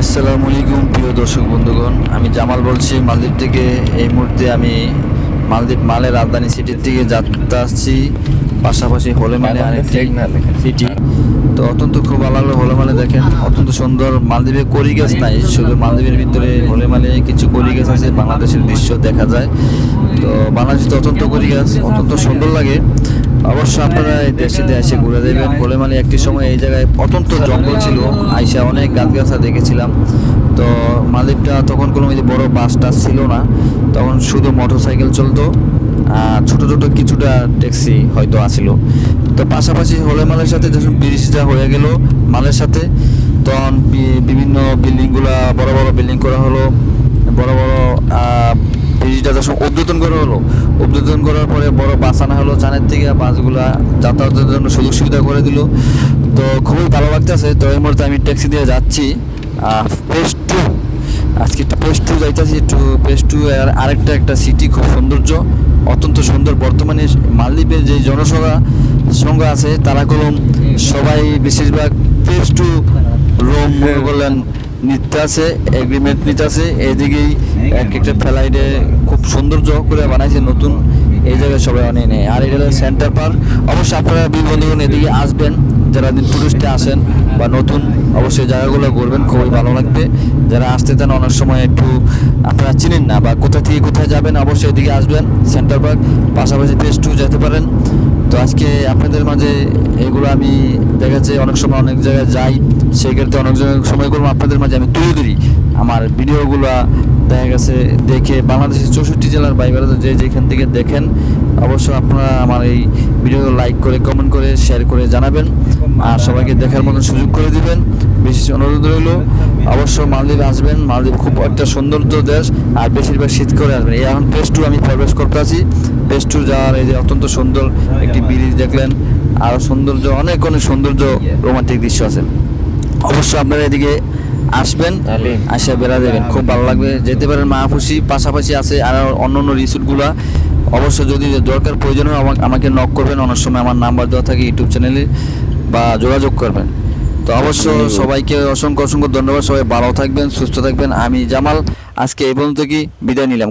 আসসালামু আলাইকুম প্রিয় দর্শক বন্ধুগণ, আমি জামাল বলছি মালদ্বীপ থেকে। এই মুহূর্তে আমি মালদ্বীপ মালের রাজধানী সিটির দিকে যাত্রা আসছি, পাশাপাশি হোলেমালে আরেকটি সিটি। তো অত্যন্ত খুব ভালো লাগলো হোলেমালে, দেখেন অত্যন্ত সুন্দর। মালদ্বীপে কড়ি গাছ নাই, শুধু মালদ্বীপের ভিতরে হোলেমালে কিছু কড়ি গাছ আছে, বাংলাদেশের দৃশ্য দেখা যায়। তো বাংলাদেশে অত্যন্ত কড়ি গাছ অত্যন্ত সুন্দর লাগে। অবশ্য আপনারা এই দেশে এসে ঘুরে দেবেন। হোলেমালে একটি সময় এই জায়গায় অত্যন্ত জঙ্গল ছিল, আইসা অনেক গাছগাছা দেখেছিলাম। তো মালদ্বীপটা তখন কোনো বড় বাস টাস ছিল না, তখন শুধু মোটরসাইকেল চলতো, ছোট ছোট কিছুটা ট্যাক্সি হয়তো আসিল। তো পাশাপাশি হোলেমালের সাথে যখন ব্রিজটা হয়ে গেল মালের সাথে, তখন বিভিন্ন বিল্ডিংগুলা বড় বড় বিল্ডিং করা হলো, বড় বড় ব্রিজটা যখন উদ্বোধন করা হলো, উদ্বোধন করার পরে বড় বাস আনা হলো চানের থেকে, বাসগুলা যাতায়াতের জন্য সুযোগ সুবিধা করে দিল। তো খুবই ভালো লাগতেছে। তো এই মুহূর্তে আমি ট্যাক্সি দিয়ে যাচ্ছি ফেজ 2। আজকে একটু ফেজ 2 যাইতেছি, একটু ফেজ 2 আরেকটা একটা সিটি, খুব সৌন্দর্য, অত্যন্ত সুন্দর। বর্তমানে মালদ্বীপের যে জনসংখ্যা আছে তারা কলম সবাই বেশিরভাগ ফেজ 2 রুম মনে করলেন নিতে আছে, এগ্রিমেন্ট নিতে আছে। এদিকেই এক একটা ফ্লাইটে খুব সৌন্দর্য করে বানাইছে নতুন, এই জায়গায় সবাই অনেক নেয়। আর এটা হলো সেন্টার পার্ক। অবশ্যই আপনারা বন্ধুগণ এদিকে আসবেন, যারা টুরিস্টে আসেন বা নতুন, অবশ্যই জায়গাগুলো ঘুরবেন, খুবই ভালো লাগবে। যারা আসতে চান অনেক সময় একটু আপনারা চিনেন না বা কোথা থেকে কোথায় যাবেন, অবশ্যই এদিকে আসবেন সেন্টার পার্ক, পাশাপাশি ফেজ 2 যেতে পারেন। তো আজকে আপনাদের মাঝে এগুলো আমি দেখাচ্ছি, অনেক সময় অনেক জায়গায় যাই, সেক্ষেত্রে অনেক সময় করবো আপনাদের মাঝে আমি তুলে ধরি আমার ভিডিওগুলো। দেখা গেছে দেখে বাংলাদেশের 64 জেলার বাইরে যে যেখান থেকে দেখেন, অবশ্যই আপনারা আমার এই ভিডিও লাইক করে, কমেন্ট করে, শেয়ার করে জানাবেন, আর সবাইকে দেখার মতন সুযোগ করে দিবেন। বিশেষ অনুরোধ রইল, অবশ্য মালদ্বীপ আসবেন। মালদ্বীপ খুব একটা সৌন্দর্য দেশ, আর বেশিরভাগ শীত করে আসবেন। এই এখন ফেজ 2 আমি প্রবেশ করতে আছি। ফেজ 2 যাওয়ার এই যে অত্যন্ত সুন্দর একটি ব্রিজ দেখলেন, আরও সৌন্দর্য, অনেক অনেক সৌন্দর্য, রোমান্টিক দৃশ্য আছে। অবশ্যই আপনারা এদিকে আসবেন, আসে বেড়া দেবেন, খুব ভালো লাগবে। যেতে পারেন মাহফুসি, পাশাপাশি আছে আর অন্য অন্য রিসোর্টগুলো। অবশ্য যদি দরকার প্রয়োজন হয় আমাকে নক করবেন, অনেক সময় আমার নাম্বার দেওয়া থাকে ইউটিউব চ্যানেলে, বা যোগাযোগ করবেন। তো অবশ্য সবাইকে অসংখ্য অসংখ্য ধন্যবাদ। সবাই ভালো থাকবেন, সুস্থ থাকবেন। আমি জামাল আজকে এই পর্যন্ত কি বিদায় নিলাম।